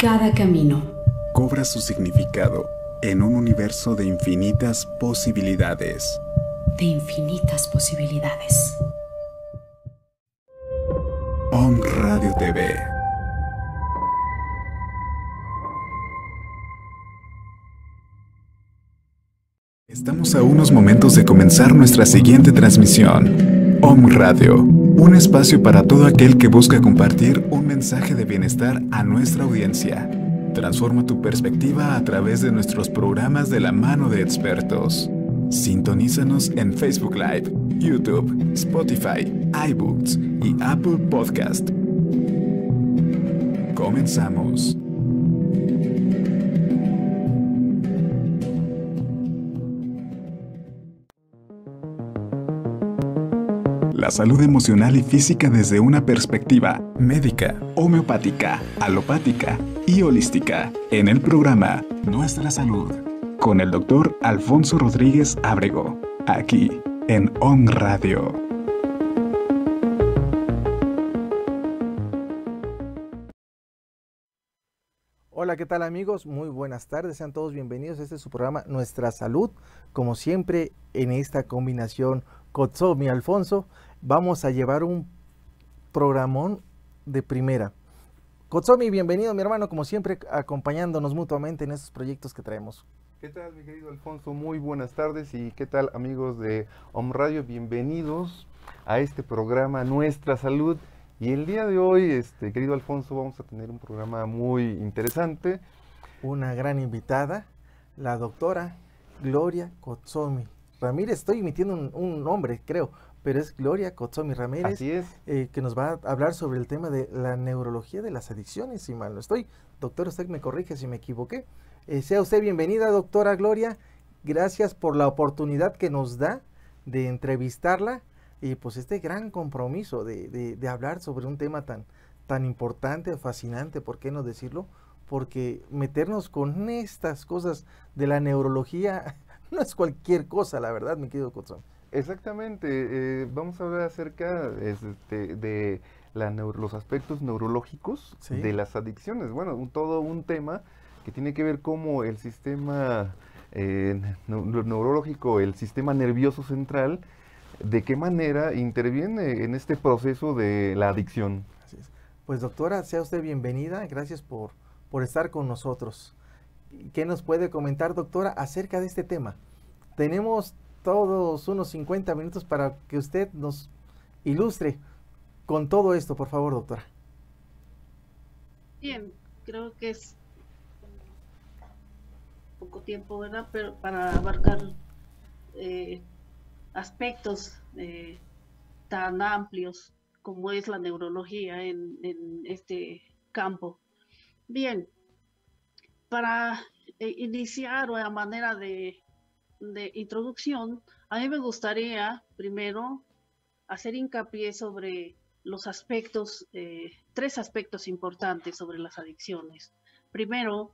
Cada camino cobra su significado en un universo de infinitas posibilidades. de infinitas posibilidades. Om Radio TV. Estamos a unos momentos de comenzar nuestra siguiente transmisión. Om Radio, un espacio para todo aquel que busca compartir un mensaje de bienestar a nuestra audiencia. Transforma tu perspectiva a través de nuestros programas de la mano de expertos. Sintonízanos en Facebook Live, YouTube, Spotify, iBooks y Apple Podcast. Comenzamos. La salud emocional y física desde una perspectiva médica, homeopática, alopática y holística en el programa Nuestra Salud con el Dr. Alfonso Rodríguez Ábrego, aquí en On Radio. Hola, ¿qué tal amigos? Muy buenas tardes, sean todos bienvenidos a este su programa Nuestra Salud. Como siempre, en esta combinación Kotsomi Alfonso, vamos a llevar un programón de primera. Kotsomi, bienvenido mi hermano, como siempre, acompañándonos mutuamente en estos proyectos que traemos. ¿Qué tal, mi querido Alfonso? Muy buenas tardes y ¿qué tal, amigos de Om Radio? Bienvenidos a este programa Nuestra Salud. Y el día de hoy, querido Alfonso, vamos a tener un programa muy interesante. Una gran invitada, la doctora Gloria Kotsomi Ramírez. Estoy emitiendo un nombre, creo, pero es Gloria Kotsomi Ramírez. Así es. Que nos va a hablar sobre el tema de la neurología de las adicciones, si mal no estoy. Doctor, usted me corrige si me equivoqué. Sea usted bienvenida, doctora Gloria. Gracias por la oportunidad que nos da de entrevistarla y pues este gran compromiso de hablar sobre un tema tan importante, fascinante, ¿por qué no decirlo? Porque meternos con estas cosas de la neurología no es cualquier cosa, la verdad, mi querido Kotsomi. Exactamente. Vamos a hablar acerca de los aspectos neurológicos, ¿Sí? de las adicciones. Bueno, todo un tema que tiene que ver cómo el sistema neurológico, el sistema nervioso central, de qué manera interviene en este proceso de la adicción. Así es. Pues doctora, sea usted bienvenida, gracias por estar con nosotros. ¿Qué nos puede comentar, doctora, acerca de este tema? Tenemos todos unos 50 minutos para que usted nos ilustre con todo esto, por favor, doctora. Bien, creo que es poco tiempo, ¿verdad? Pero para abarcar aspectos tan amplios como es la neurología en este campo. Bien, para iniciar o a manera de introducción, a mí me gustaría primero hacer hincapié sobre los aspectos, tres aspectos importantes sobre las adicciones. Primero,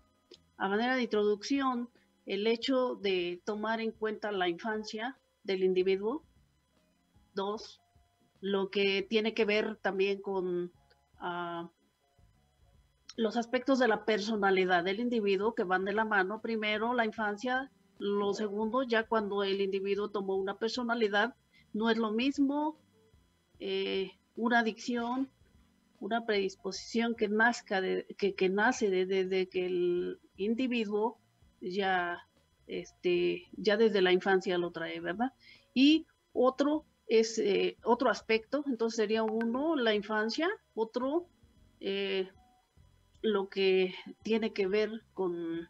a manera de introducción, el hecho de tomar en cuenta la infancia del individuo. Dos, lo que tiene que ver también con los aspectos de la personalidad del individuo que van de la mano. Primero, la infancia. Lo segundo, ya cuando el individuo tomó una personalidad, no es lo mismo una adicción, una predisposición que nazca que nace desde que el individuo ya desde la infancia lo trae, ¿verdad? Y otro es otro aspecto, entonces sería uno, la infancia, otro, lo que tiene que ver con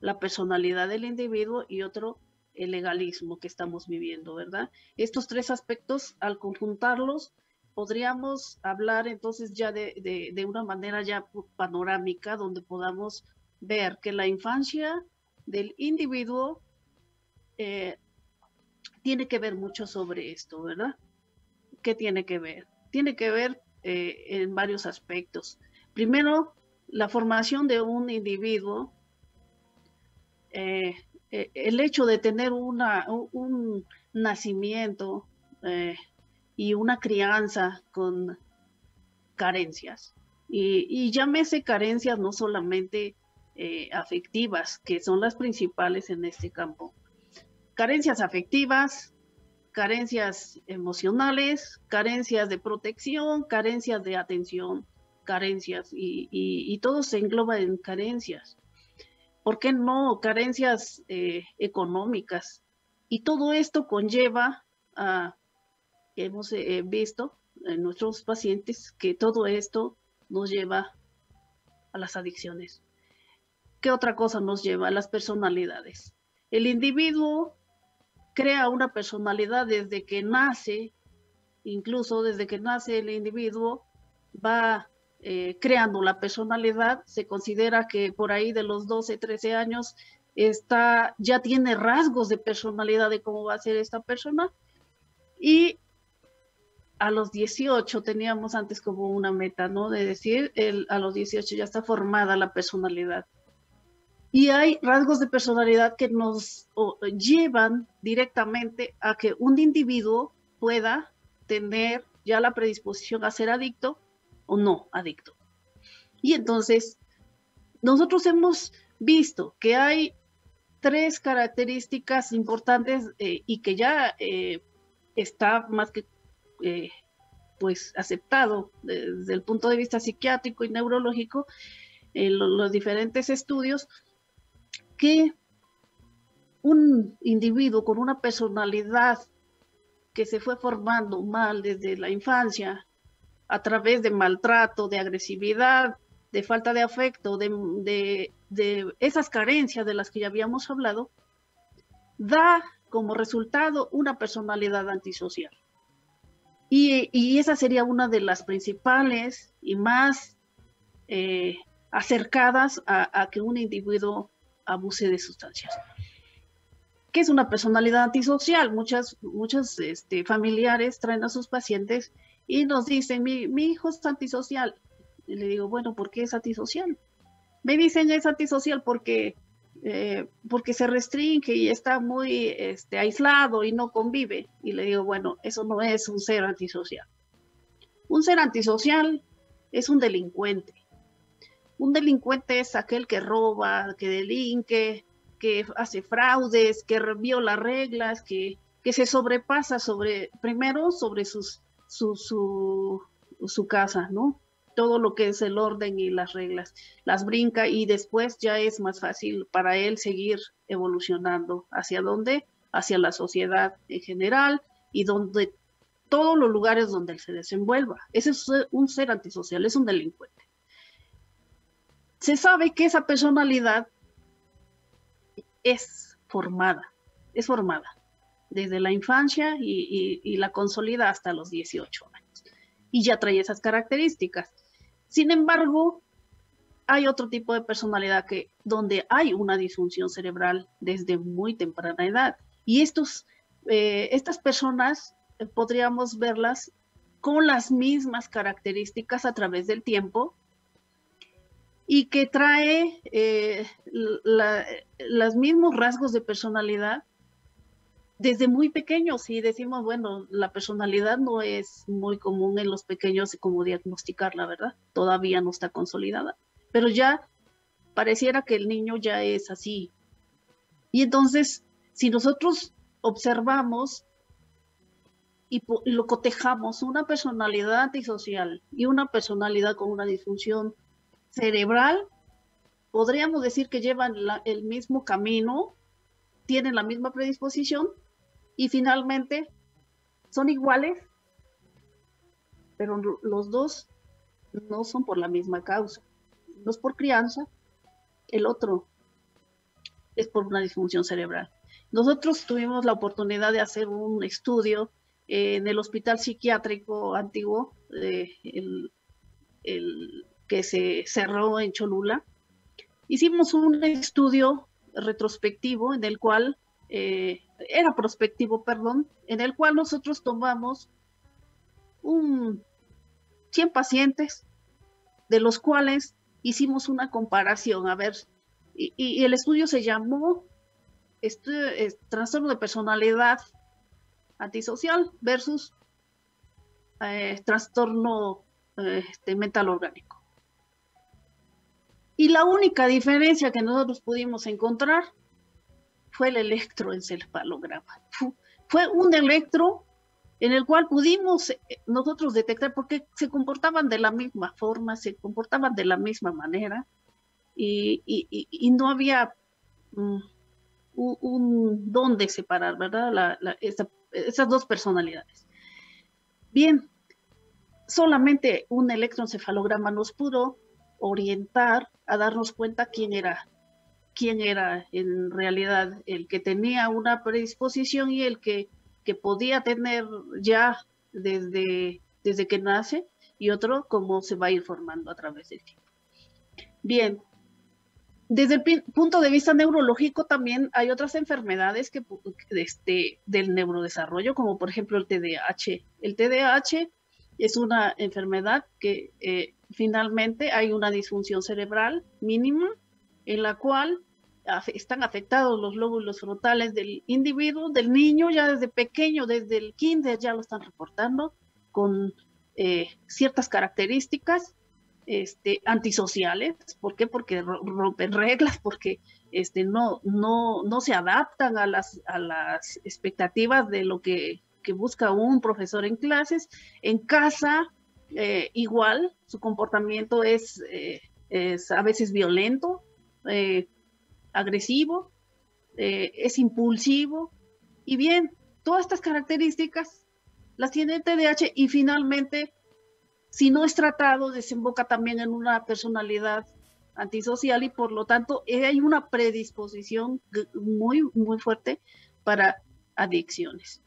la personalidad del individuo y otro, el legalismo que estamos viviendo, ¿verdad? Estos tres aspectos, al conjuntarlos, podríamos hablar entonces ya de una manera ya panorámica, donde podamos ver que la infancia del individuo tiene que ver mucho sobre esto, ¿verdad? ¿Qué tiene que ver? Tiene que ver en varios aspectos. Primero, la formación de un individuo, el hecho de tener un nacimiento y una crianza con carencias, Y llámese carencias no solamente afectivas, que son las principales en este campo. Carencias afectivas, carencias emocionales, carencias de protección, carencias de atención, carencias, y todo se engloba en carencias. ¿Por qué no carencias económicas? Y todo esto conlleva a, que hemos visto en nuestros pacientes, que todo esto nos lleva a las adicciones. ¿Qué otra cosa nos lleva? A las personalidades. El individuo crea una personalidad desde que nace, incluso desde que nace el individuo va creando la personalidad. Se considera que por ahí de los 12, 13 años ya tiene rasgos de personalidad de cómo va a ser esta persona, y a los 18 teníamos antes como una meta, ¿no? De decir, a los 18 ya está formada la personalidad. Y hay rasgos de personalidad que nos llevan directamente a que un individuo pueda tener ya la predisposición a ser adicto o no adicto. Y entonces, nosotros hemos visto que hay 3 características importantes y que ya está más que pues aceptado desde el punto de vista psiquiátrico y neurológico en los diferentes estudios, que un individuo con una personalidad que se fue formando mal desde la infancia, a través de maltrato, de agresividad, de falta de afecto, de esas carencias de las que ya habíamos hablado, da como resultado una personalidad antisocial. Y esa sería una de las principales y más acercadas a que un individuo abuse de sustancias. ¿Qué es una personalidad antisocial? Muchos familiares traen a sus pacientes y nos dicen, mi hijo es antisocial. Y le digo, bueno, ¿por qué es antisocial? Me dicen, es antisocial porque se restringe y está muy aislado y no convive. Y le digo, bueno, eso no es un ser antisocial. Un ser antisocial es un delincuente. Un delincuente es aquel que roba, que delinque, que hace fraudes, que viola reglas, que se sobrepasa primero sobre su casa, ¿no? Todo lo que es el orden y las reglas, las brinca, y después ya es más fácil para él seguir evolucionando. ¿Hacia dónde? Hacia la sociedad en general y donde todos los lugares donde él se desenvuelva. Ese es un ser antisocial, es un delincuente. Se sabe que esa personalidad es formada desde la infancia y la consolida hasta los 18 años. Y ya trae esas características. Sin embargo, hay otro tipo de personalidad donde hay una disfunción cerebral desde muy temprana edad. Y estas personas podríamos verlas con las mismas características a través del tiempo, y que trae los mismos rasgos de personalidad desde muy pequeños. Y decimos, bueno, la personalidad no es muy común en los pequeños como diagnosticarla, ¿verdad? Todavía no está consolidada, pero ya pareciera que el niño ya es así. Y entonces, si nosotros observamos y lo cotejamos, una personalidad antisocial y una personalidad con una disfunción cerebral, podríamos decir que llevan el mismo camino, tienen la misma predisposición y finalmente son iguales, pero los dos no son por la misma causa. Uno es por crianza, el otro es por una disfunción cerebral. Nosotros tuvimos la oportunidad de hacer un estudio en el hospital psiquiátrico antiguo, que se cerró en Cholula. Hicimos un estudio retrospectivo en el cual, prospectivo, en el cual nosotros tomamos 100 pacientes, de los cuales hicimos una comparación, a ver, y el estudio se llamó trastorno de personalidad antisocial versus trastorno mental orgánico. Y la única diferencia que nosotros pudimos encontrar fue el electroencefalograma. Fue un electro en el cual pudimos nosotros detectar, porque se comportaban de la misma forma, se comportaban de la misma manera, y no había dónde separar, ¿verdad? Esas dos personalidades. Bien, solamente un electroencefalograma nos pudo orientar a darnos cuenta quién era en realidad el que tenía una predisposición y el que podía tener ya desde que nace, y otro cómo se va a ir formando a través del tiempo. Bien, desde el punto de vista neurológico también hay otras enfermedades del neurodesarrollo, como por ejemplo el TDAH. El TDAH es una enfermedad que finalmente hay una disfunción cerebral mínima en la cual están afectados los lóbulos frontales del individuo, del niño, ya desde pequeño, desde el kinder ya lo están reportando, con ciertas características antisociales. ¿Por qué? Porque rompen reglas, porque no se adaptan a las expectativas de lo que busca un profesor en clases. En casa, igual, su comportamiento es a veces violento, agresivo, es impulsivo, y bien, todas estas características las tiene el TDAH, y finalmente, si no es tratado, desemboca también en una personalidad antisocial, y por lo tanto hay una predisposición muy, muy fuerte para adicciones.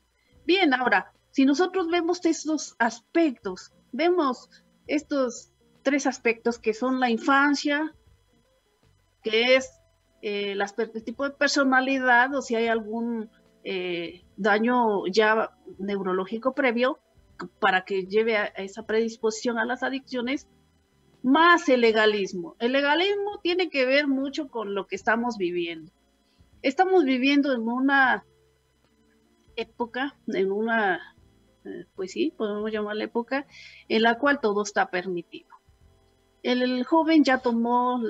Bien, ahora, si nosotros vemos estos aspectos, vemos estos 3 aspectos que son la infancia, que es el tipo de personalidad, o si hay algún daño ya neurológico previo para que lleve a esa predisposición a las adicciones, más el legalismo. El legalismo tiene que ver mucho con lo que estamos viviendo. Estamos viviendo en una época, pues sí, podemos llamarla época, en la cual todo está permitido. El joven ya tomó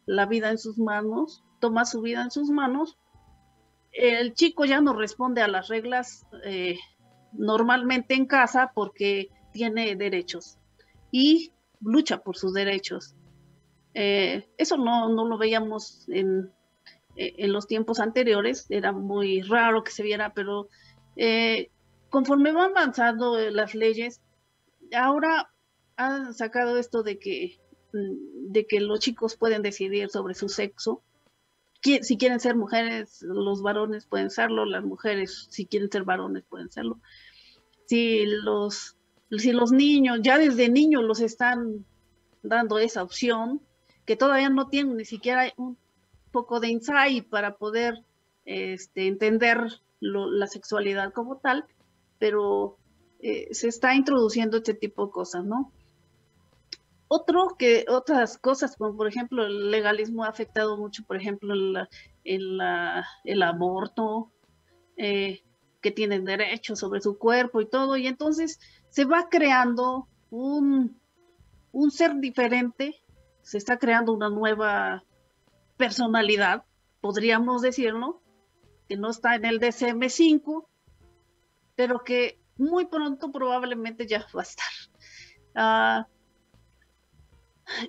la vida en sus manos, toma su vida en sus manos. El chico ya no responde a las reglas normalmente en casa porque tiene derechos y lucha por sus derechos. Eso no lo veíamos en los tiempos anteriores, era muy raro que se viera, pero conforme van avanzando las leyes, ahora han sacado esto de que los chicos pueden decidir sobre su sexo. Si quieren ser mujeres, los varones pueden serlo, las mujeres, si quieren ser varones, pueden serlo. Si los niños, ya desde niños los están dando esa opción, que todavía no tienen ni siquiera un poco de insight para poder entender la sexualidad como tal, pero se está introduciendo este tipo de cosas, ¿no? Otras cosas, como por ejemplo el legalismo ha afectado mucho, por ejemplo, el aborto, que tienen derechos sobre su cuerpo y todo, y entonces se va creando un ser diferente, se está creando una nueva personalidad, podríamos decirlo, que no está en el DSM-5, pero que muy pronto probablemente ya va a estar.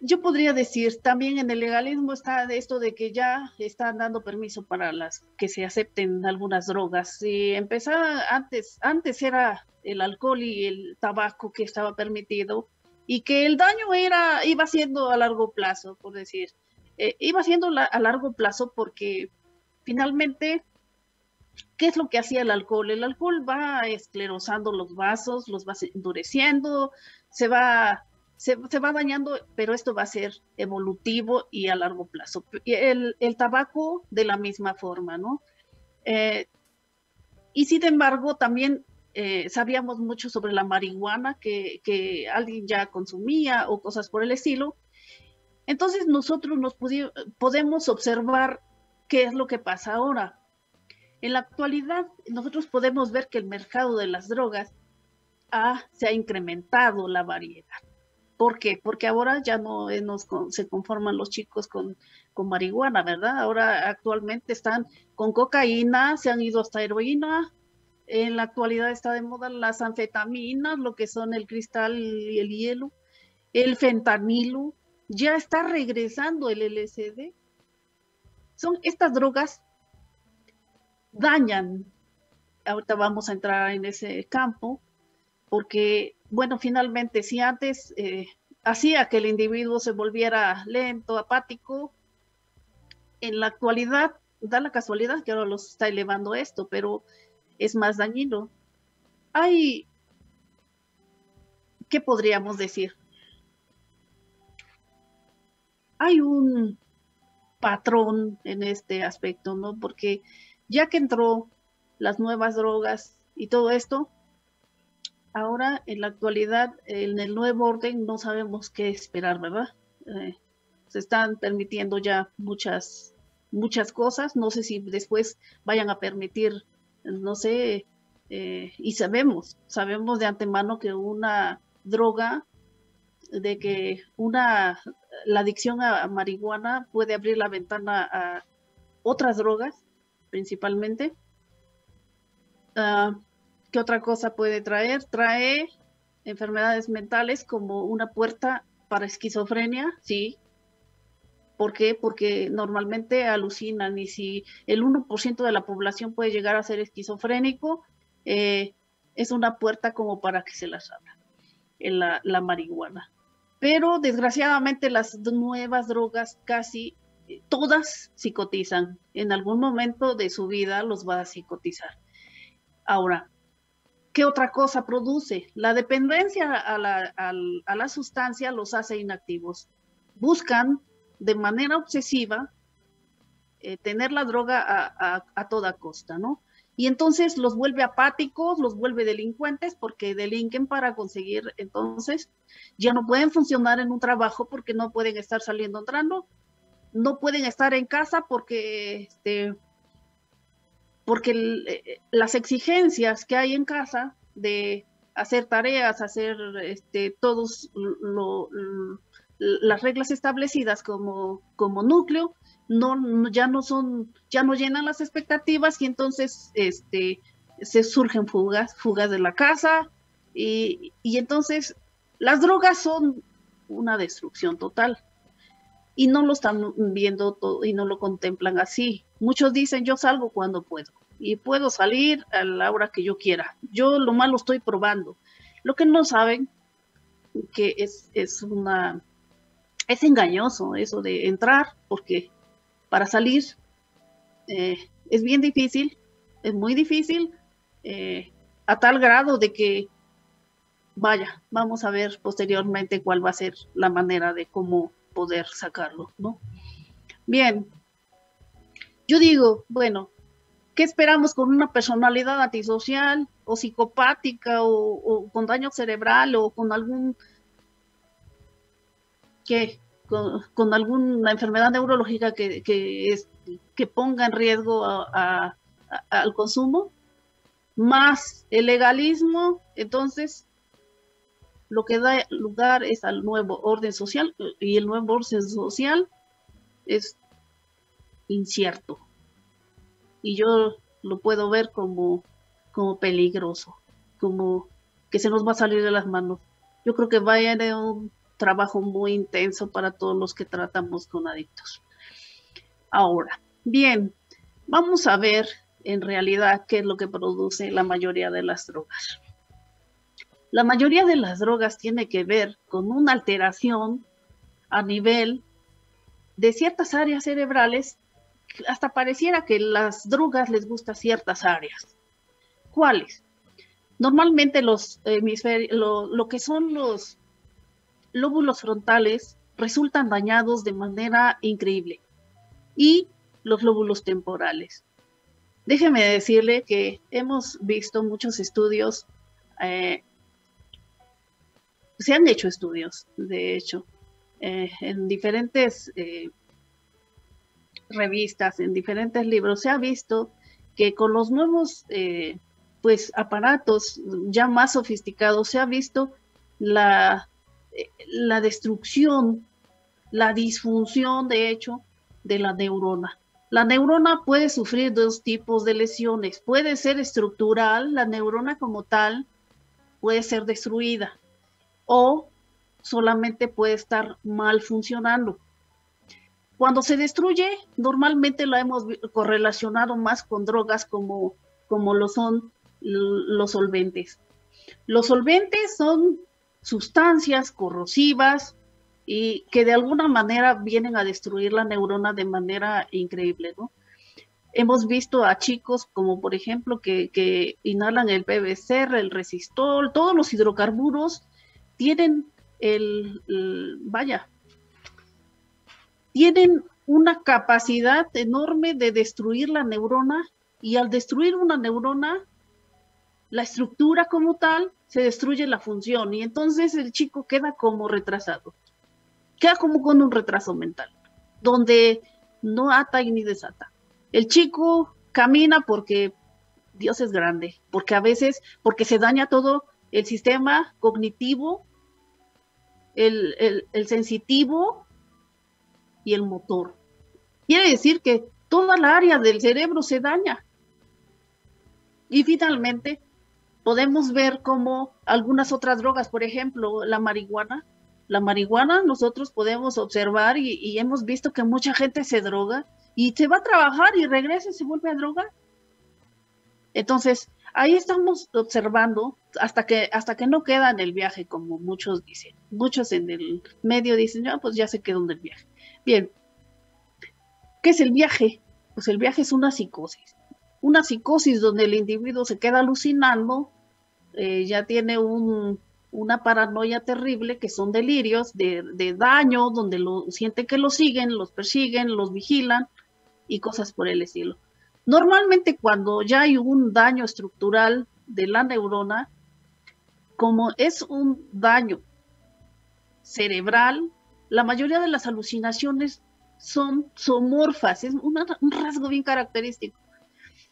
Yo podría decir, también en el legalismo está esto de que ya están dando permiso para que se acepten algunas drogas. Si empezaba antes era el alcohol y el tabaco que estaba permitido, y que el daño iba siendo a largo plazo, por decir. Iba siendo a largo plazo porque finalmente, ¿qué es lo que hacía el alcohol? El alcohol va esclerosando los vasos, los va endureciendo, se va dañando, pero esto va a ser evolutivo y a largo plazo. El tabaco de la misma forma, ¿no? Y sin embargo, también sabíamos mucho sobre la marihuana que alguien ya consumía o cosas por el estilo. Entonces nosotros podemos observar qué es lo que pasa ahora. En la actualidad, nosotros podemos ver que el mercado de las drogas se ha incrementado la variedad. ¿Por qué? Porque ahora ya no se conforman los chicos con marihuana, ¿verdad? Ahora actualmente están con cocaína, se han ido hasta heroína. En la actualidad está de moda las anfetaminas, lo que son el cristal y el hielo, el fentanilo. Ya está regresando el LSD. Estas drogas dañan. Ahorita vamos a entrar en ese campo, porque, bueno, finalmente, si antes hacía que el individuo se volviera lento, apático, en la actualidad da la casualidad que ahora los está elevando esto, pero es más dañino. ¿Qué podríamos decir? Hay un patrón en este aspecto, ¿no? Porque ya que entró las nuevas drogas y todo esto, ahora en la actualidad, en el nuevo orden, no sabemos qué esperar, ¿verdad? Se están permitiendo ya muchas cosas, no sé si después vayan a permitir, no sé, y sabemos de antemano que una droga, la adicción a marihuana puede abrir la ventana a otras drogas, principalmente. ¿Qué otra cosa puede traer? Trae enfermedades mentales como una puerta para esquizofrenia, sí. ¿Por qué? Porque normalmente alucinan, y si el 1% de la población puede llegar a ser esquizofrénico, es una puerta como para que se las abra en la marihuana. Pero desgraciadamente las nuevas drogas casi todas psicotizan. En algún momento de su vida los va a psicotizar. Ahora, ¿qué otra cosa produce? La dependencia a la sustancia los hace inactivos. Buscan de manera obsesiva tener la droga a toda costa, ¿no? Y entonces los vuelve apáticos, los vuelve delincuentes, porque delinquen para conseguir. Entonces ya no pueden funcionar en un trabajo porque no pueden estar saliendo, entrando, no pueden estar en casa porque las exigencias que hay en casa de hacer tareas, hacer todos las reglas establecidas como núcleo, ya no llenan las expectativas, y entonces se surgen fugas de la casa, y entonces las drogas son una destrucción total, y no lo están viendo todo, y no lo contemplan así. Muchos dicen, yo salgo cuando puedo, y puedo salir a la hora que yo quiera. Yo lo malo estoy probando. Lo que no saben que es engañoso eso de entrar, porque para salir es bien difícil, es muy difícil, a tal grado de que, vamos a ver posteriormente cuál va a ser la manera de cómo poder sacarlo, ¿no? Bien, yo digo, bueno, ¿qué esperamos con una personalidad antisocial o psicopática o con daño cerebral o con algún con alguna enfermedad neurológica que ponga en riesgo al consumo? Más el legalismo, entonces lo que da lugar es al nuevo orden social, y el nuevo orden social es incierto, y yo lo puedo ver como peligroso, como que se nos va a salir de las manos. Yo creo que va a haber un trabajo muy intenso para todos los que tratamos con adictos. Ahora, bien, vamos a ver en realidad qué es lo que produce la mayoría de las drogas. La mayoría de las drogas tiene que ver con una alteración a nivel de ciertas áreas cerebrales. Hasta pareciera que las drogas les gustan ciertas áreas. ¿Cuáles? Normalmente los hemisferios, lo que son los lóbulos frontales resultan dañados de manera increíble, y los lóbulos temporales. Déjeme decirle que hemos visto muchos estudios, se han hecho estudios, de hecho, en diferentes revistas, en diferentes libros, se ha visto que con los nuevos aparatos ya más sofisticados, se ha visto la destrucción, la disfunción, de hecho, de la neurona. La neurona puede sufrir dos tipos de lesiones. Puede ser estructural, la neurona como tal puede ser destruida, o solamente puede estar mal funcionando. Cuando se destruye, normalmente lo hemos correlacionado más con drogas como lo son los solventes. Los solventes son sustancias corrosivas y que de alguna manera vienen a destruir la neurona de manera increíble, ¿no? Hemos visto a chicos como por ejemplo que inhalan el PVC, el resistol, todos los hidrocarburos tienen tienen una capacidad enorme de destruir la neurona, y al destruir una neurona, la estructura como tal, se destruye la función, y entonces el chico queda como retrasado, queda como con un retraso mental, donde no ata y ni desata. El chico camina porque Dios es grande, porque a veces, porque se daña todo el sistema cognitivo, el sensitivo y el motor. Quiere decir que toda la área del cerebro se daña. Y finalmente podemos ver como algunas otras drogas, por ejemplo, la marihuana. La marihuana nosotros podemos observar y hemos visto que mucha gente se droga y se va a trabajar y regresa y se vuelve a drogar. Entonces, ahí estamos observando hasta que no queda en el viaje, como muchos dicen. Muchos en el medio dicen, pues ya se quedó en el viaje. Bien, ¿qué es el viaje? Pues el viaje es una psicosis. Una psicosis donde el individuo se queda alucinando, ya tiene una paranoia terrible, que son delirios de daño, donde siente que lo siguen, los persiguen, los vigilan y cosas por el estilo. Normalmente cuando ya hay un daño estructural de la neurona, como es un daño cerebral, la mayoría de las alucinaciones son zoomorfas, es un rasgo bien característico.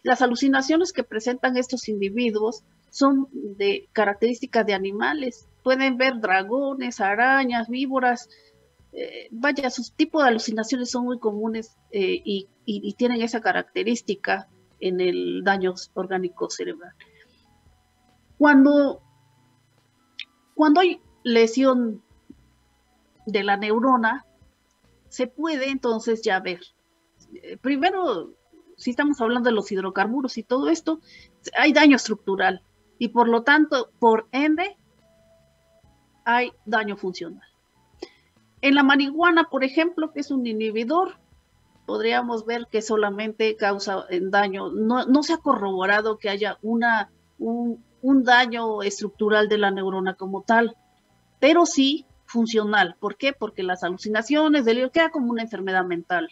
Las alucinaciones que presentan estos individuos son de características de animales. Pueden ver dragones, arañas, víboras. Sus tipos de alucinaciones son muy comunes y tienen esa característica en el daño orgánico cerebral. Cuando hay lesión de la neurona, se puede entonces ya ver. Primero, si estamos hablando de los hidrocarburos y todo esto, hay daño estructural y por lo tanto, por ende, hay daño funcional. En la marihuana, por ejemplo, que es un inhibidor, podríamos ver que solamente causa daño. No se ha corroborado que haya un daño estructural de la neurona como tal, pero sí funcional. ¿Por qué? Porque las alucinaciones, delirio, queda como una enfermedad mental,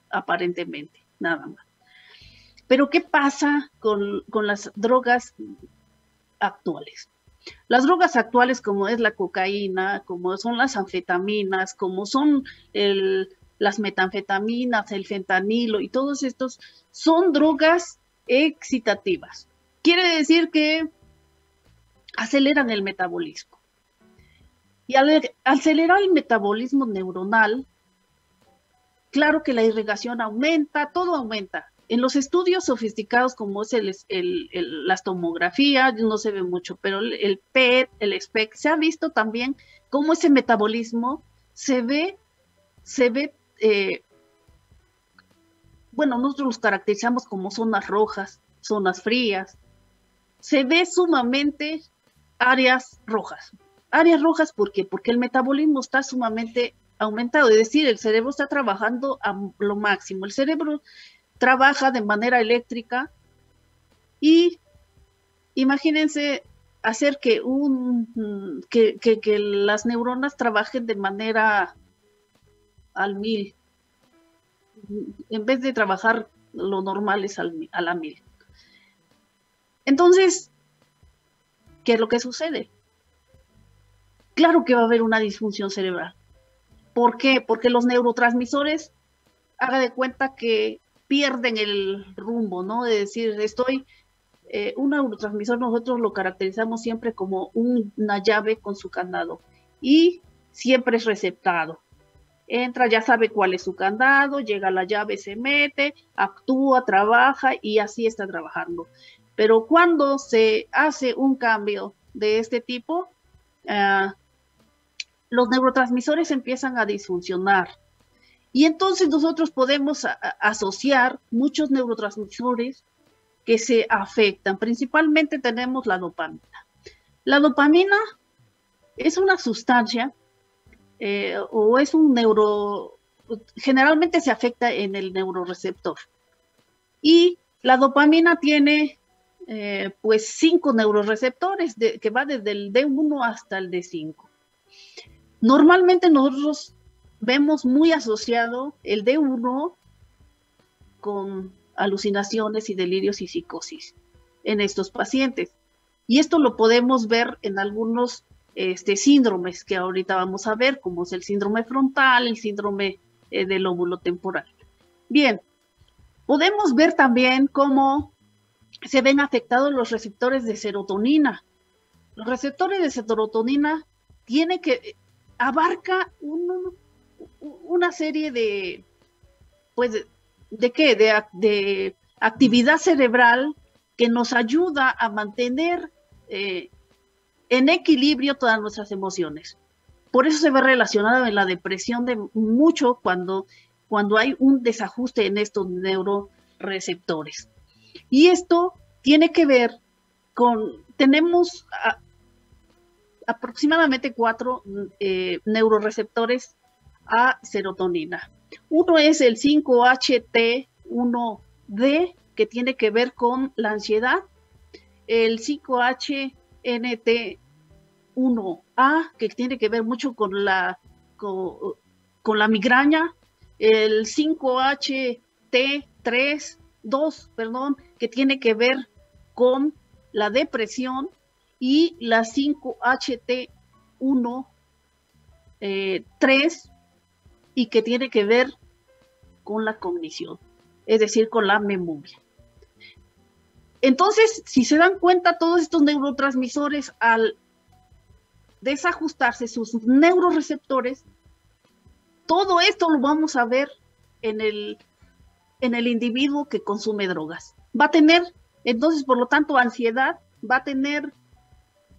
aparentemente, nada más. Pero ¿qué pasa con las drogas actuales? Las drogas actuales, como es la cocaína, como son las anfetaminas, como son las metanfetaminas, el fentanilo y todos estos, son drogas excitativas. Quiere decir que aceleran el metabolismo. Y al acelerar el metabolismo neuronal, claro que la irrigación aumenta, todo aumenta. En los estudios sofisticados como es las tomografías, no se ve mucho, pero el PET, el SPECT, se ha visto también cómo ese metabolismo se ve, nosotros los caracterizamos como zonas rojas, zonas frías, se ve sumamente áreas rojas. Áreas rojas, ¿por qué? Porque el metabolismo está sumamente aumentado, es decir, el cerebro está trabajando a lo máximo. El cerebro trabaja de manera eléctrica y imagínense hacer que las neuronas trabajen de manera al 1000, en vez de trabajar lo normal es a la 1000. Entonces, ¿qué es lo que sucede? Claro que va a haber una disfunción cerebral. ¿Por qué? Porque los neurotransmisores, haga de cuenta que pierden el rumbo, ¿no? De decir, un neurotransmisor nosotros lo caracterizamos siempre como una llave con su candado. Y siempre es receptado. Entra, ya sabe cuál es su candado, llega la llave, se mete, actúa, trabaja y así está trabajando. Pero cuando se hace un cambio de este tipo, los neurotransmisores empiezan a disfuncionar. Y entonces nosotros podemos asociar muchos neurotransmisores que se afectan. Principalmente tenemos la dopamina. La dopamina es una sustancia o es un generalmente se afecta en el neuroreceptor. Y la dopamina tiene pues 5 neuroreceptores que va desde el D1 hasta el D5. Normalmente nosotros vemos muy asociado el D1 con alucinaciones y delirios y psicosis en estos pacientes. Y esto lo podemos ver en algunos síndromes que ahorita vamos a ver, como es el síndrome frontal, el síndrome del lóbulo temporal. Bien, podemos ver también cómo se ven afectados los receptores de serotonina. Los receptores de serotonina abarca una serie de, pues, de actividad cerebral que nos ayuda a mantener en equilibrio todas nuestras emociones. Por eso se ve relacionado en la depresión mucho cuando hay un desajuste en estos neuroreceptores. Y esto tiene que ver tenemos aproximadamente 4 neuroreceptores a serotonina. Uno es el 5-HT1D, que tiene que ver con la ansiedad, el 5-HNT1A, que tiene que ver mucho con la migraña, el 5-HT2, que tiene que ver con la depresión, y la 5-HT1-3, y que tiene que ver con la cognición, es decir, con la memoria. Entonces, si se dan cuenta, todos estos neurotransmisores, al desajustarse sus neuroreceptores, todo esto lo vamos a ver en el individuo que consume drogas. Va a tener, entonces, por lo tanto, ansiedad, va a tener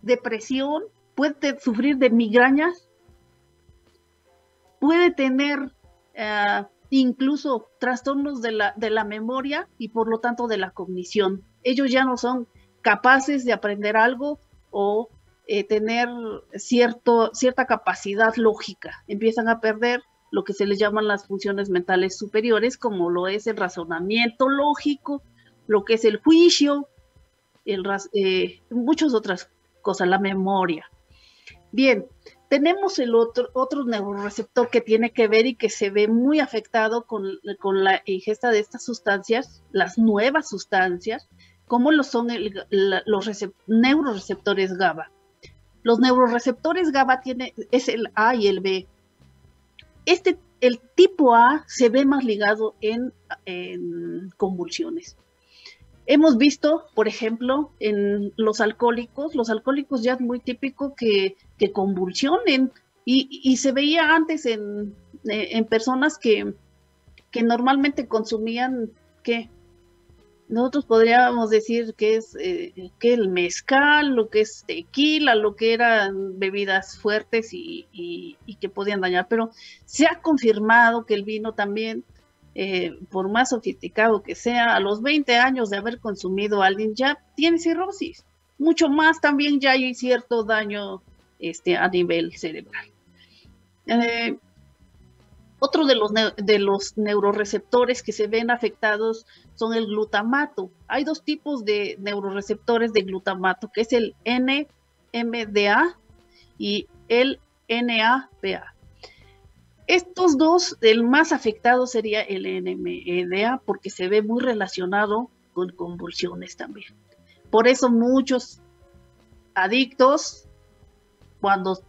depresión, puede sufrir de migrañas, puede tener incluso trastornos de la memoria y por lo tanto de la cognición. Ellos ya no son capaces de aprender algo o tener cierta capacidad lógica. Empiezan a perder lo que se les llaman las funciones mentales superiores, como lo es el razonamiento lógico, lo que es el juicio, muchas otras cosas, la memoria. Bien, tenemos el otro neuroreceptor que tiene que ver y que se ve muy afectado con la ingesta de estas sustancias, las nuevas sustancias, como lo son los neuroreceptores GABA. Los neuroreceptores GABA es el A y el B. El tipo A se ve más ligado en convulsiones. Hemos visto, por ejemplo, en los alcohólicos ya es muy típico que convulsionen, y se veía antes en personas que normalmente consumían, ¿qué? Nosotros podríamos decir que es que el mezcal, lo que es tequila, lo que eran bebidas fuertes y que podían dañar, pero se ha confirmado que el vino también, por más sofisticado que sea, a los 20 años de haber consumido alguien ya tiene cirrosis. Mucho más también ya hay cierto daño a nivel cerebral. Otro de los neuroreceptores que se ven afectados son el glutamato. Hay 2 tipos de neuroreceptores de glutamato, que es el NMDA y el NAPA. Estos 2, el más afectado sería el NMDA, porque se ve muy relacionado con convulsiones también. Por eso muchos adictos, cuando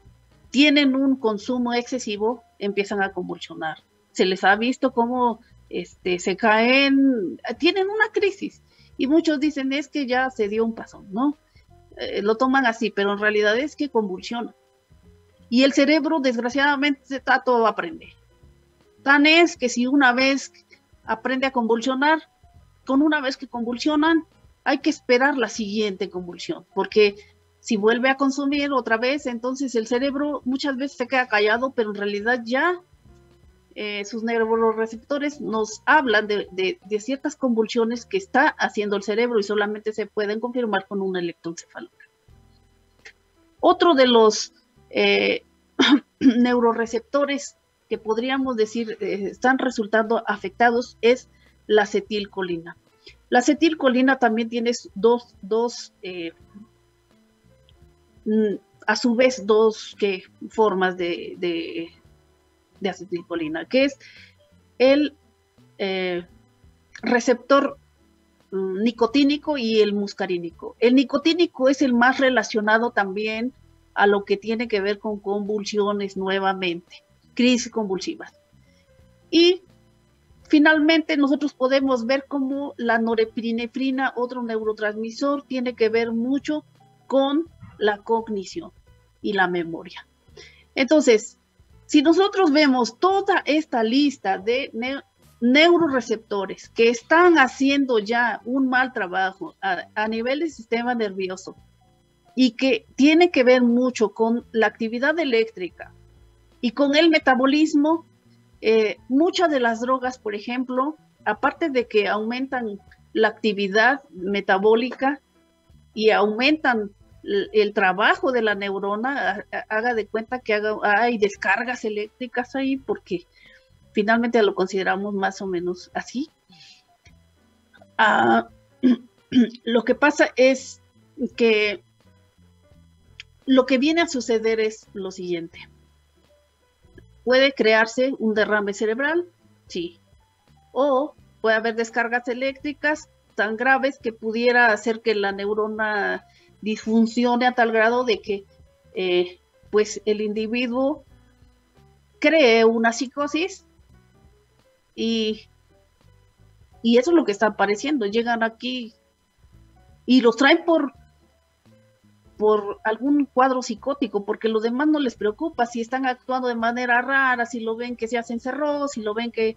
tienen un consumo excesivo, empiezan a convulsionar. Se les ha visto cómo se caen, tienen una crisis, y muchos dicen es que ya se dio un pasón, ¿no? Lo toman así, pero en realidad es que convulsionan. Y el cerebro, desgraciadamente, está todo a aprender. Tan es que si una vez aprende a convulsionar, con una vez que convulsionan, hay que esperar la siguiente convulsión, porque si vuelve a consumir otra vez, entonces el cerebro muchas veces se queda callado, pero en realidad ya sus neuroreceptores nos hablan de ciertas convulsiones que está haciendo el cerebro y solamente se pueden confirmar con un electroencefalograma. Otro de los neuroreceptores que podríamos decir están resultando afectados es la acetilcolina. La acetilcolina también tiene a su vez dos formas de acetilcolina, que es el receptor nicotínico y el muscarínico. El nicotínico es el más relacionado también a lo que tiene que ver con convulsiones nuevamente, crisis convulsivas. Y finalmente nosotros podemos ver cómo la norepinefrina, otro neurotransmisor, tiene que ver mucho con la cognición y la memoria. Entonces, si nosotros vemos toda esta lista de neuroreceptores que están haciendo ya un mal trabajo a nivel del sistema nervioso y que tiene que ver mucho con la actividad eléctrica y con el metabolismo, muchas de las drogas, por ejemplo, aparte de que aumentan la actividad metabólica y aumentan el trabajo de la neurona, haga de cuenta que hay descargas eléctricas ahí, porque finalmente lo consideramos más o menos así. Lo que pasa es que lo que viene a suceder es lo siguiente. ¿Puede crearse un derrame cerebral? Sí. O puede haber descargas eléctricas tan graves que pudiera hacer que la neurona disfuncione a tal grado de que pues el individuo cree una psicosis y eso es lo que está apareciendo. Llegan aquí y los traen por algún cuadro psicótico, porque los demás no les preocupa si están actuando de manera rara, si lo ven que se hacen cerros, si lo ven que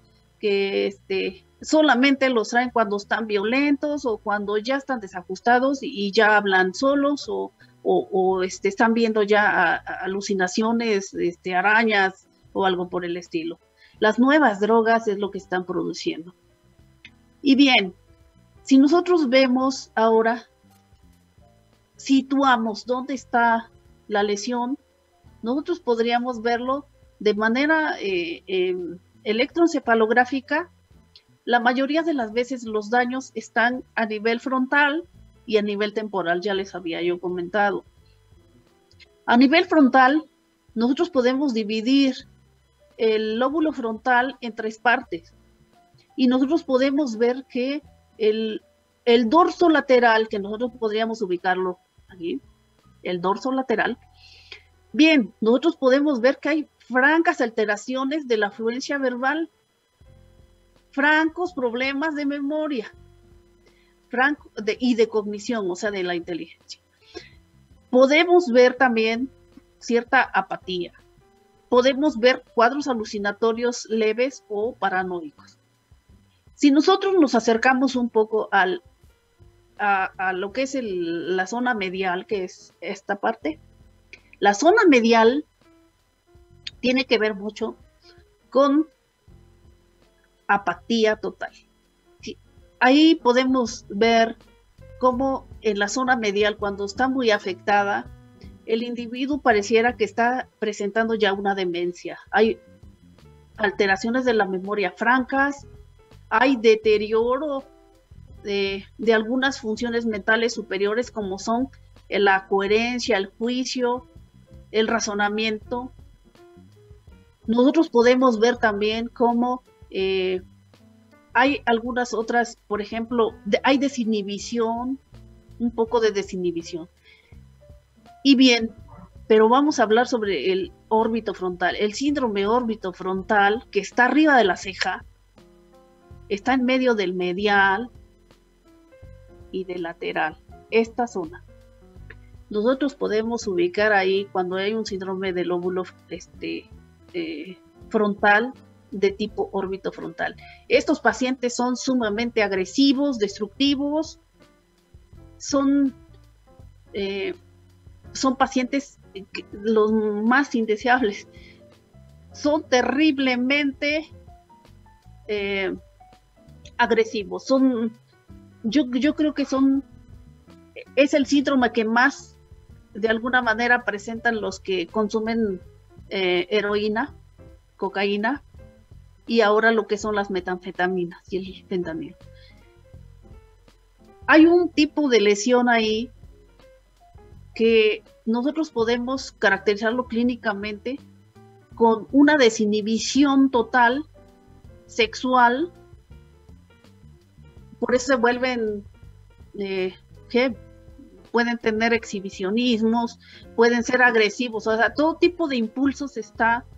solamente los traen cuando están violentos o cuando ya están desajustados y ya hablan solos o están viendo ya alucinaciones, arañas o algo por el estilo. Las nuevas drogas es lo que están produciendo. Y bien, si nosotros vemos ahora, situamos dónde está la lesión, nosotros podríamos verlo de manera electroencefalográfica. La mayoría de las veces los daños están a nivel frontal y a nivel temporal, ya les había yo comentado. A nivel frontal, nosotros podemos dividir el lóbulo frontal en tres partes y nosotros podemos ver que el dorso lateral, que nosotros podríamos ubicarlo aquí, el dorso lateral, bien, nosotros podemos ver que hay francas alteraciones de la fluencia verbal, francos problemas de memoria y de cognición, o sea, de la inteligencia. Podemos ver también cierta apatía. Podemos ver cuadros alucinatorios leves o paranoicos. Si nosotros nos acercamos un poco a lo que es la zona medial, que es esta parte, la zona medial tiene que ver mucho con apatía total. ¿Sí? Ahí podemos ver cómo en la zona medial, cuando está muy afectada, el individuo pareciera que está presentando ya una demencia. Hay alteraciones de la memoria francas, hay deterioro de algunas funciones mentales superiores como son la coherencia, el juicio, el razonamiento. Nosotros podemos ver también cómo hay algunas otras, por ejemplo, hay desinhibición, un poco de desinhibición. Y bien, pero vamos a hablar sobre el órbito frontal. El síndrome órbito frontal, que está arriba de la ceja, está en medio del medial y del lateral, esta zona. nosotros podemos ubicar ahí cuando hay un síndrome del lóbulo frontal de tipo orbitofrontal. Estos pacientes son sumamente agresivos, destructivos, son pacientes los más indeseables, son terriblemente agresivos, yo creo que es el síndrome que más de alguna manera presentan los que consumen heroína, cocaína y ahora lo que son las metanfetaminas y el fentanilo. Hay un tipo de lesión ahí que nosotros podemos caracterizarlo clínicamente con una desinhibición total sexual, por eso se vuelven que pueden tener exhibicionismos, pueden ser agresivos, o sea, todo tipo de impulsos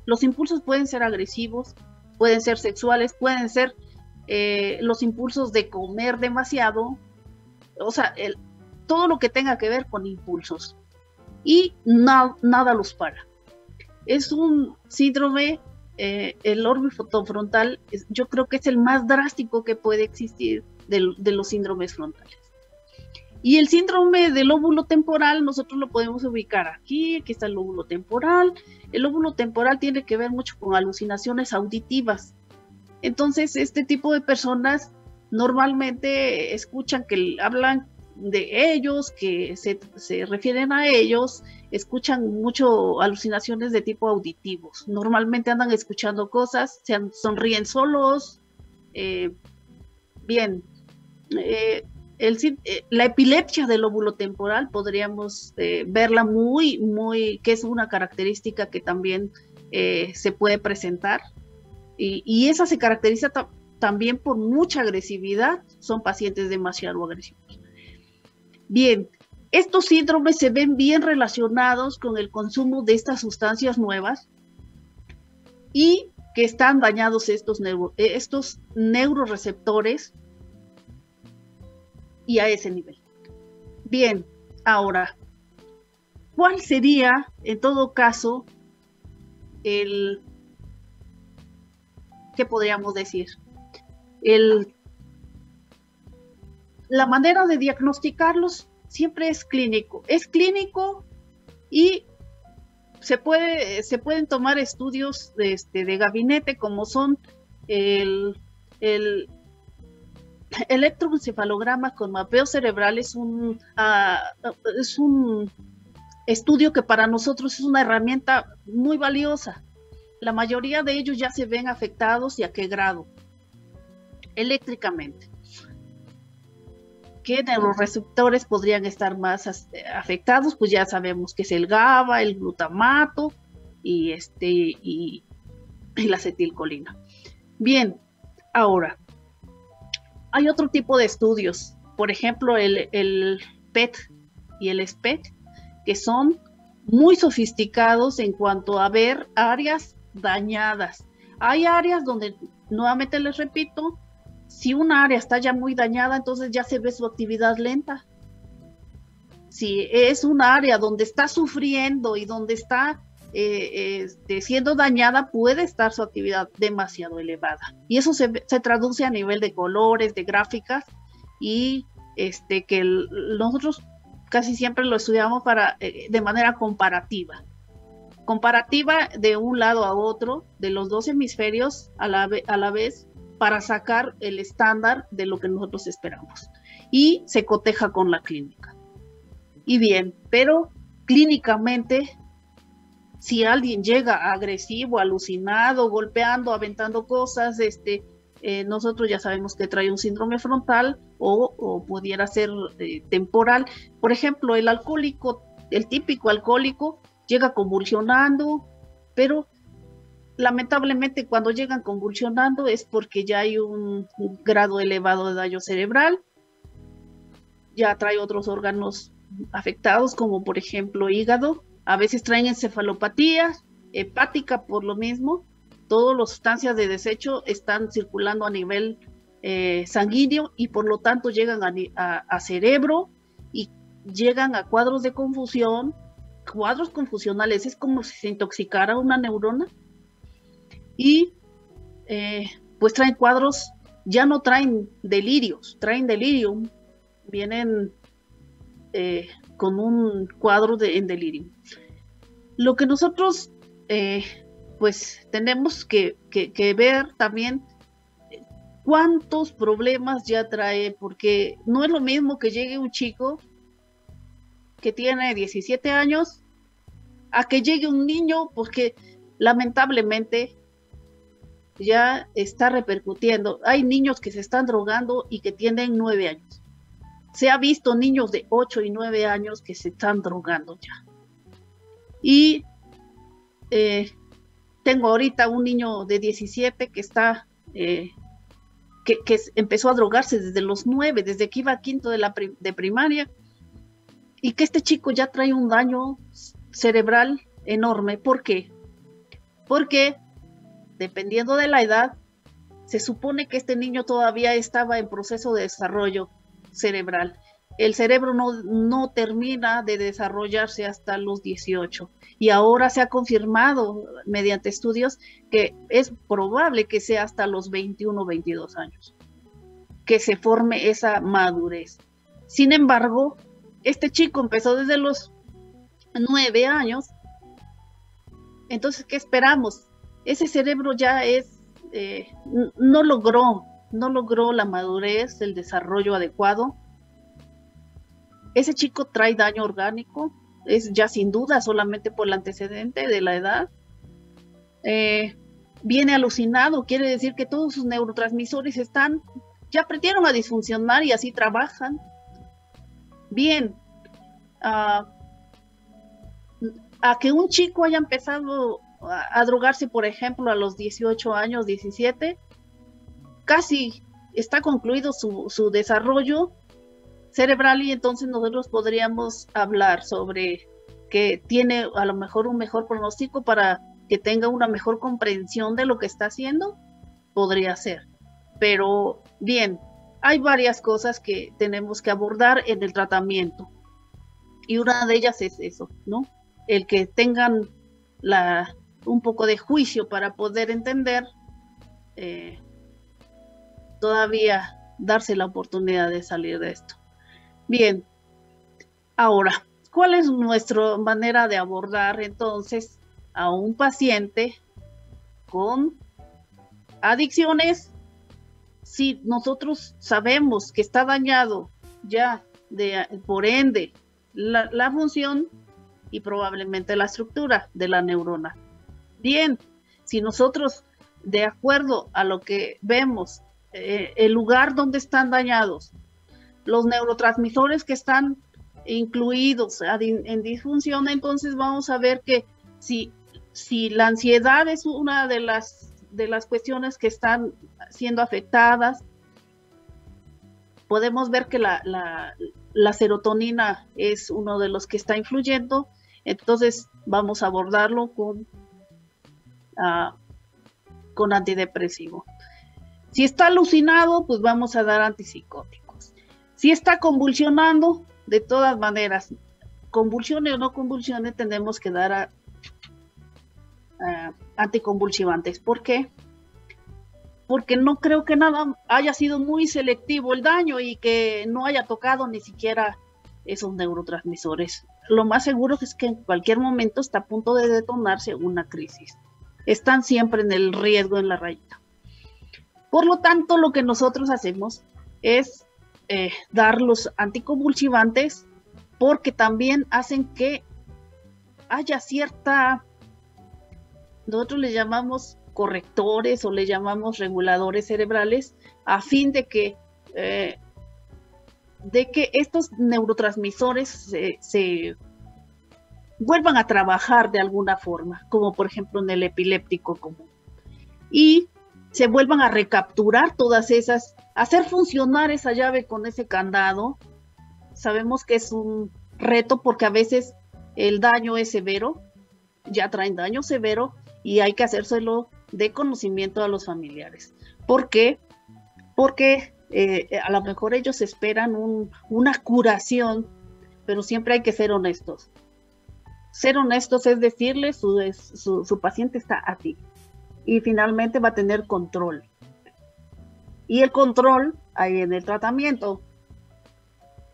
los impulsos pueden ser agresivos, pueden ser sexuales, pueden ser los impulsos de comer demasiado, o sea, todo lo que tenga que ver con impulsos, y nada los para. Es un síndrome, el orbitofrontal, yo creo que es el más drástico que puede existir de los síndromes frontales. Y el síndrome del lóbulo temporal, nosotros lo podemos ubicar aquí está el lóbulo temporal. El lóbulo temporal tiene que ver mucho con alucinaciones auditivas. Entonces, este tipo de personas normalmente escuchan que hablan de ellos, que se refieren a ellos, escuchan mucho alucinaciones de tipo auditivos. Normalmente andan escuchando cosas, sonríen solos. La epilepsia del lóbulo temporal podríamos verla que es una característica que también se puede presentar, y esa se caracteriza también por mucha agresividad, son pacientes demasiado agresivos. Bien, estos síndromes se ven bien relacionados con el consumo de estas sustancias nuevas y que están dañados estos neuroreceptores y a ese nivel. Bien, ahora, ¿cuál sería, en todo caso, ¿qué podríamos decir? La manera de diagnosticarlos siempre es clínico. Es clínico y se pueden tomar estudios de gabinete, como son el electroencefalograma con mapeo cerebral. Es un estudio que para nosotros es una herramienta muy valiosa. La mayoría de ellos ya se ven afectados, y a qué grado, eléctricamente. ¿Qué neuroreceptores podrían estar más afectados? Pues ya sabemos que es el GABA, el glutamato y la acetilcolina. Bien, ahora, hay otro tipo de estudios, por ejemplo, el PET y el SPECT, que son muy sofisticados en cuanto a ver áreas dañadas. Hay áreas donde, nuevamente les repito, si una área está ya muy dañada, entonces ya se ve su actividad lenta. Si es una área donde está sufriendo y donde está siendo dañada, puede estar su actividad demasiado elevada. Y eso se traduce a nivel de colores, de gráficas, y que nosotros casi siempre lo estudiamos de manera comparativa. Comparativa de un lado a otro, de los dos hemisferios a la vez, para sacar el estándar de lo que nosotros esperamos. Y se coteja con la clínica. Y bien, pero clínicamente, si alguien llega agresivo, alucinado, golpeando, aventando cosas, nosotros ya sabemos que trae un síndrome frontal o pudiera ser temporal. Por ejemplo, el alcohólico, el típico alcohólico, llega convulsionando, pero lamentablemente cuando llegan convulsionando es porque ya hay un grado elevado de daño cerebral, ya trae otros órganos afectados, como por ejemplo hígado, a veces traen encefalopatía hepática por lo mismo. Todas las sustancias de desecho están circulando a nivel sanguíneo y por lo tanto llegan a cerebro, y llegan a cuadros de confusión, cuadros confusionales, es como si se intoxicara una neurona, y pues traen cuadros, ya no traen delirios, traen delirium, vienen con un cuadro en delirium. Lo que nosotros pues tenemos que ver también cuántos problemas ya trae, porque no es lo mismo que llegue un chico que tiene 17 años a que llegue un niño, porque lamentablemente ya está repercutiendo. Hay niños que se están drogando y que tienen 9 años. Se ha visto niños de 8 y 9 años que se están drogando ya. Y tengo ahorita un niño de 17 que está, que empezó a drogarse desde los 9, desde que iba a quinto de primaria, y que este chico ya trae un daño cerebral enorme. ¿Por qué? Porque dependiendo de la edad, se supone que este niño todavía estaba en proceso de desarrollo cerebral. El cerebro no termina de desarrollarse hasta los 18, y ahora se ha confirmado mediante estudios que es probable que sea hasta los 21 o 22 años que se forme esa madurez. Sin embargo, este chico empezó desde los 9 años, entonces, ¿qué esperamos? Ese cerebro ya no logró la madurez, el desarrollo adecuado. Ese chico trae daño orgánico, es ya sin duda solamente por el antecedente de la edad. Viene alucinado, quiere decir que todos sus neurotransmisores ya aprendieron a disfuncionar y así trabajan. Bien, a que un chico haya empezado a drogarse, por ejemplo, a los 18 años, 17, casi está concluido su desarrollo cerebral, y entonces nosotros podríamos hablar sobre que tiene a lo mejor un mejor pronóstico para que tenga una mejor comprensión de lo que está haciendo, podría ser. Pero bien, hay varias cosas que tenemos que abordar en el tratamiento, y una de ellas es eso, ¿no? El que tengan un poco de juicio para poder entender, todavía darse la oportunidad de salir de esto. Bien, ahora, ¿cuál es nuestra manera de abordar entonces a un paciente con adicciones? Si nosotros sabemos que está dañado ya por ende la función y probablemente la estructura de la neurona. Bien, si nosotros, de acuerdo a lo que vemos, el lugar donde están dañados, los neurotransmisores que están incluidos en disfunción, entonces vamos a ver que si la ansiedad es una de las cuestiones que están siendo afectadas, podemos ver que la serotonina es uno de los que está influyendo, entonces vamos a abordarlo con antidepresivo. Si está alucinado, pues vamos a dar antipsicóticos. Si está convulsionando, de todas maneras, convulsione o no convulsione, tenemos que dar anticonvulsivantes. ¿Por qué? Porque no creo que nada haya sido muy selectivo el daño y que no haya tocado ni siquiera esos neurotransmisores. Lo más seguro es que en cualquier momento está a punto de detonarse una crisis. Están siempre en el riesgo, en la rayita. Por lo tanto, lo que nosotros hacemos es dar los anticonvulsivantes, porque también hacen que haya nosotros le llamamos correctores o le llamamos reguladores cerebrales, a fin de que estos neurotransmisores se vuelvan a trabajar de alguna forma, como por ejemplo en el epiléptico común, y se vuelvan a recapturar todas esas, hacer funcionar esa llave con ese candado. Sabemos que es un reto porque a veces el daño es severo, ya traen daño severo, y hay que hacérselo de conocimiento a los familiares. ¿Por qué? Porque a lo mejor ellos esperan una curación pero siempre hay que ser honestos. Ser honestos es decirle, su paciente está a ti. Y finalmente va a tener control. Y el control, ahí en el tratamiento.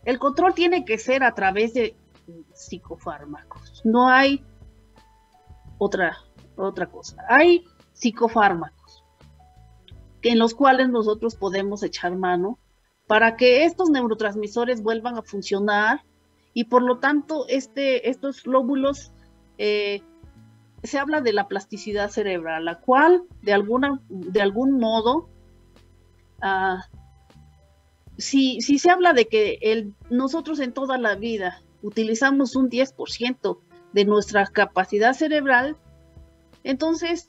El control tiene que ser a través de psicofármacos. No hay otra cosa. Hay psicofármacos en los cuales nosotros podemos echar mano para que estos neurotransmisores vuelvan a funcionar y por lo tanto estos lóbulos, se habla de la plasticidad cerebral, la cual de algún modo, si se habla de que nosotros en toda la vida utilizamos un 10% de nuestra capacidad cerebral, entonces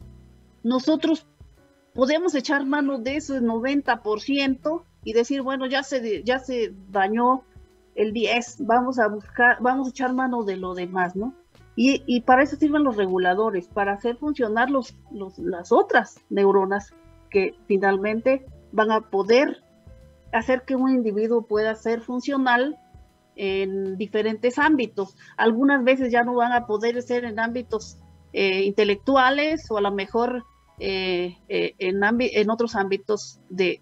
nosotros podemos echar mano de ese 90% y decir, bueno, ya se dañó el 10, vamos a echar mano de lo demás, ¿no? Y para eso sirven los reguladores, para hacer funcionar las otras neuronas que finalmente van a poder hacer que un individuo pueda ser funcional en diferentes ámbitos. Algunas veces ya no van a poder ser en ámbitos intelectuales o a lo mejor en otros ámbitos de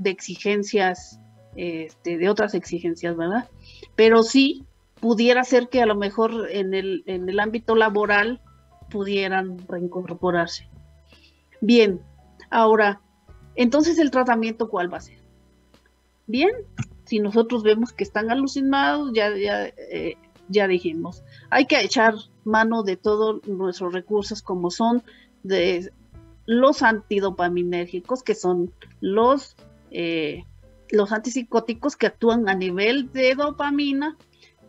exigencias, de otras exigencias, ¿verdad? Pero sí pudiera ser que a lo mejor en el ámbito laboral pudieran reincorporarse. Bien, ahora, entonces el tratamiento, ¿cuál va a ser? Bien, si nosotros vemos que están alucinados, ya dijimos, hay que echar mano de todos nuestros recursos como son de los antidopaminérgicos, que son los antipsicóticos que actúan a nivel de dopamina,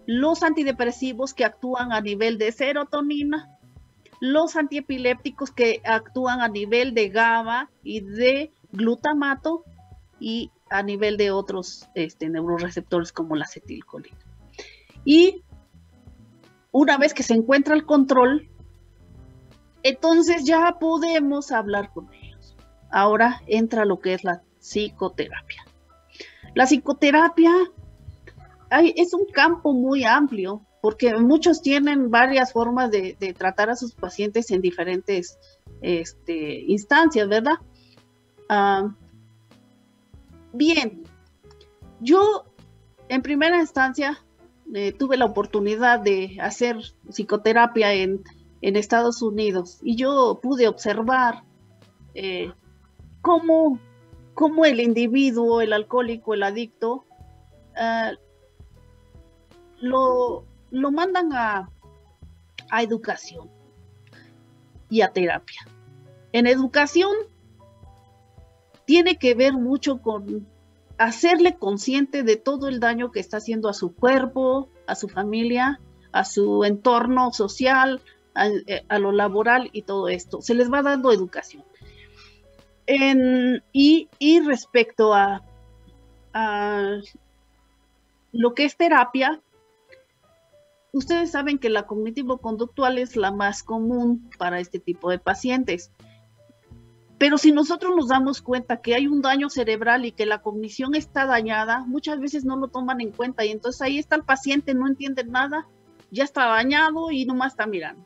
los antidepresivos que actúan a nivel de serotonina, los antiepilépticos que actúan a nivel de GABA y de glutamato y a nivel de otros neuroreceptores como la acetilcolina. Y una vez que se encuentra el control, entonces ya podemos hablar con ellos. Ahora entra lo que es la psicoterapia. La psicoterapia es un campo muy amplio porque muchos tienen varias formas de tratar a sus pacientes en diferentes instancias, ¿verdad? Bien, yo en primera instancia tuve la oportunidad de hacer psicoterapia en Estados Unidos y yo pude observar cómo el individuo, el alcohólico, el adicto, lo mandan a educación y a terapia. En educación tiene que ver mucho con hacerle consciente de todo el daño que está haciendo a su cuerpo, a su familia, a su entorno social, a lo laboral y todo esto. Se les va dando educación. Y respecto a lo que es terapia, ustedes saben que la cognitivo-conductual es la más común para este tipo de pacientes. Pero si nosotros nos damos cuenta que hay un daño cerebral y que la cognición está dañada, muchas veces no lo toman en cuenta y entonces ahí está el paciente, no entiende nada, ya está dañado y nomás está mirando.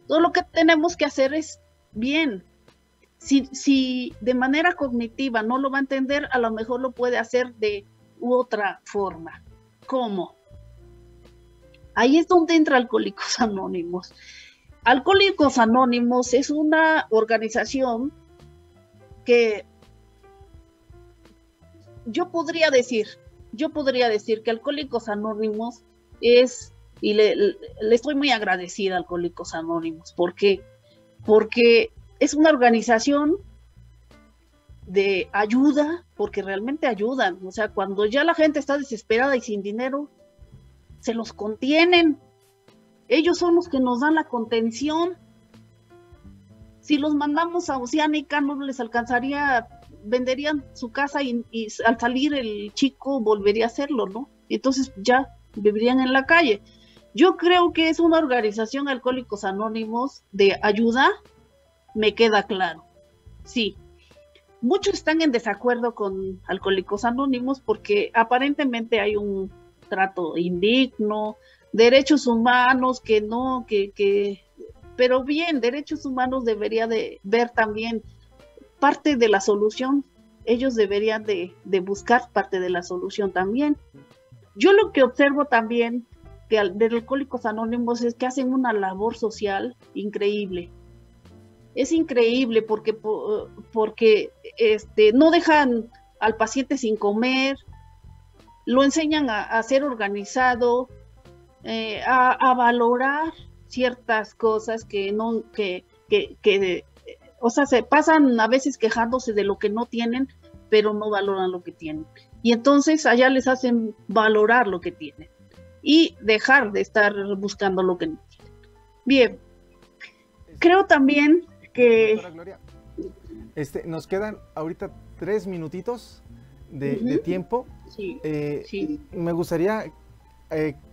Todo lo que tenemos que hacer es, bien, si de manera cognitiva no lo va a entender, a lo mejor lo puede hacer de otra forma. ¿Cómo? Ahí es donde entra Alcohólicos Anónimos. Alcohólicos Anónimos es una organización que yo podría decir que Alcohólicos Anónimos es, y le estoy muy agradecida a Alcohólicos Anónimos. ¿Por qué? Porque es una organización de ayuda, porque realmente ayudan. O sea, cuando ya la gente está desesperada y sin dinero, se los contienen. Ellos son los que nos dan la contención. Si los mandamos a Oceánica, no les alcanzaría, venderían su casa y al salir el chico volvería a hacerlo, ¿no? Entonces ya vivirían en la calle. Yo creo que es una organización Alcohólicos Anónimos de ayuda, me queda claro. Sí. Muchos están en desacuerdo con Alcohólicos Anónimos porque aparentemente hay un trato indigno, derechos humanos que no, pero bien, derechos humanos debería de ver también parte de la solución. Ellos deberían de buscar parte de la solución también. Yo lo que observo también de Alcohólicos Anónimos es que hacen una labor social increíble. Es increíble porque no dejan al paciente sin comer, lo enseñan a ser organizado, a valorar ciertas cosas o sea, se pasan a veces quejándose de lo que no tienen, pero no valoran lo que tienen. Y entonces allá les hacen valorar lo que tienen y dejar de estar buscando lo que no tienen. Bien, creo también que... Doctora Gloria, nos quedan ahorita 3 minutitos de tiempo. Sí, sí. Me gustaría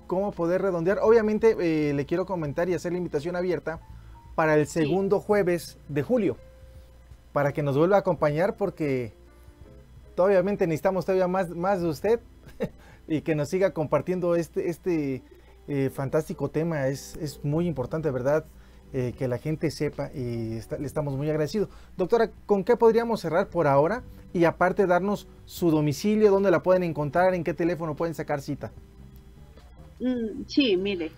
cómo poder redondear. Obviamente le quiero comentar y hacer la invitación abierta para el segundo jueves de julio, para que nos vuelva a acompañar, porque obviamente necesitamos todavía más de usted y que nos siga compartiendo este fantástico tema. Es muy importante, ¿verdad? Que la gente sepa, y le estamos muy agradecidos. Doctora, ¿con qué podríamos cerrar por ahora? Y aparte darnos su domicilio, dónde la pueden encontrar, en qué teléfono pueden sacar cita. Sí, mire.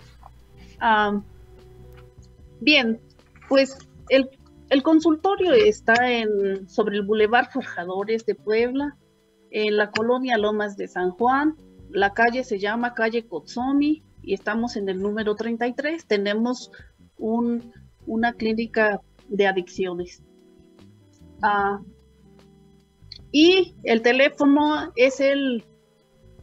Bien, pues el consultorio está sobre el Boulevard Forjadores de Puebla, en la colonia Lomas de San Juan. La calle se llama calle Kotsomi y estamos en el número 33. Tenemos una clínica de adicciones. Y el teléfono es el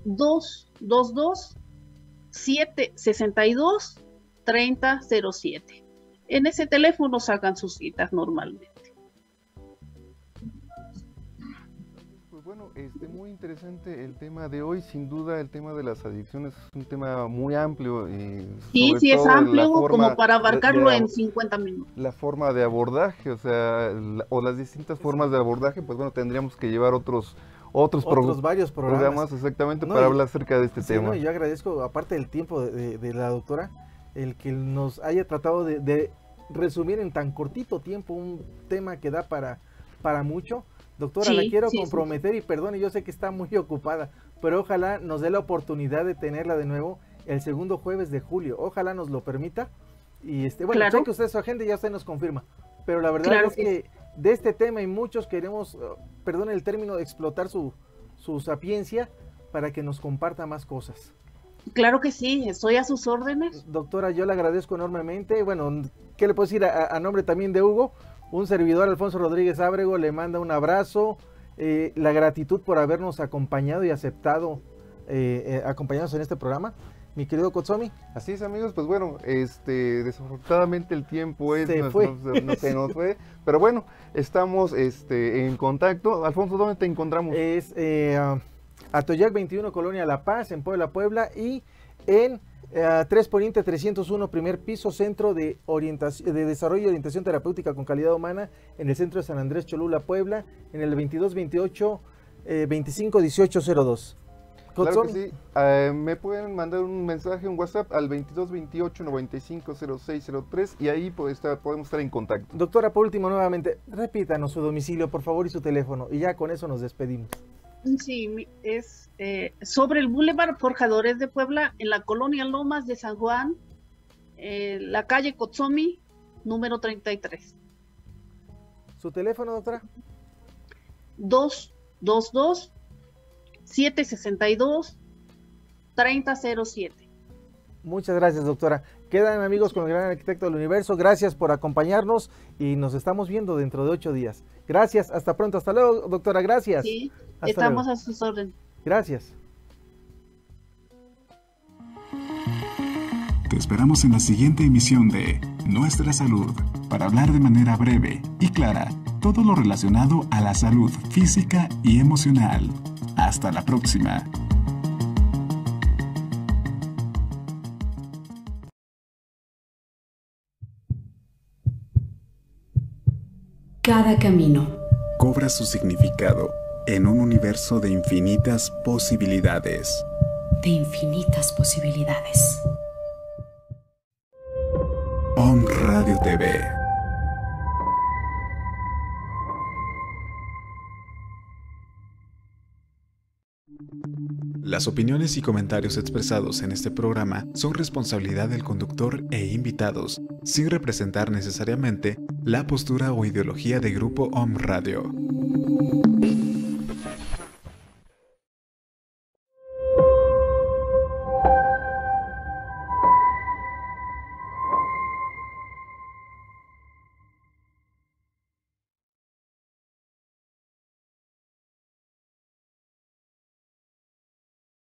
222-762-3007. En ese teléfono sacan sus citas normalmente. Pues bueno, muy interesante el tema de hoy. Sin duda, el tema de las adicciones es un tema muy amplio. Sí, es amplio, como para abarcarlo en 50 minutos. La forma de abordaje, o sea, o las distintas formas de abordaje, pues bueno, tendríamos que llevar otros varios programas exactamente, para hablar acerca de este tema. No, yo agradezco, aparte del tiempo de la doctora, el que nos haya tratado de resumir en tan cortito tiempo un tema que da para mucho. Doctora, la quiero comprometer y perdone, yo sé que está muy ocupada, pero ojalá nos dé la oportunidad de tenerla de nuevo el segundo jueves de julio. Ojalá nos lo permita. Y bueno, claro, sé que usted su agenda ya usted nos confirma, pero la verdad es que de este tema y muchos queremos, perdone el término, explotar su sapiencia para que nos comparta más cosas. Claro que sí, estoy a sus órdenes. Doctora, yo le agradezco enormemente. Bueno, ¿qué le puedo decir a nombre también de Hugo? Un servidor, Alfonso Rodríguez Ábrego, le manda un abrazo, la gratitud por habernos acompañado y aceptado acompañarnos en este programa. Mi querido Kotsomi. Así es, amigos, pues bueno, desafortunadamente el tiempo se nos fue, pero bueno, estamos en contacto. Alfonso, ¿dónde te encontramos? Es Atoyac 21, Colonia La Paz, en Puebla, y en 3 Poniente 301, primer piso, Centro de Desarrollo y Orientación Terapéutica con Calidad Humana, en el centro de San Andrés Cholula, Puebla, en el 2228 251802. Claro que sí, me pueden mandar un mensaje, un WhatsApp al 2228-950603 y ahí podemos estar en contacto. Doctora, por último, nuevamente, repítanos su domicilio, por favor, y su teléfono, y ya con eso nos despedimos. Sí, es sobre el Boulevard Forjadores de Puebla, en la colonia Lomas de San Juan, la calle Kotsomi, número 33. ¿Su teléfono, doctora? 222-762-3007. Muchas gracias, doctora. Quedan amigos con el gran arquitecto del universo. Gracias por acompañarnos y nos estamos viendo dentro de 8 días. Gracias, hasta pronto. Hasta luego, doctora. Gracias. Sí, hasta estamos luego. a sus órdenes. Gracias. Te esperamos en la siguiente emisión de Nuestra Salud, para hablar de manera breve y clara todo lo relacionado a la salud física y emocional. Hasta la próxima. Cada camino cobra su significado en un universo de infinitas posibilidades. de infinitas posibilidades. Om Radio TV. Las opiniones y comentarios expresados en este programa son responsabilidad del conductor e invitados, sin representar necesariamente la postura o ideología de Grupo Om Radio.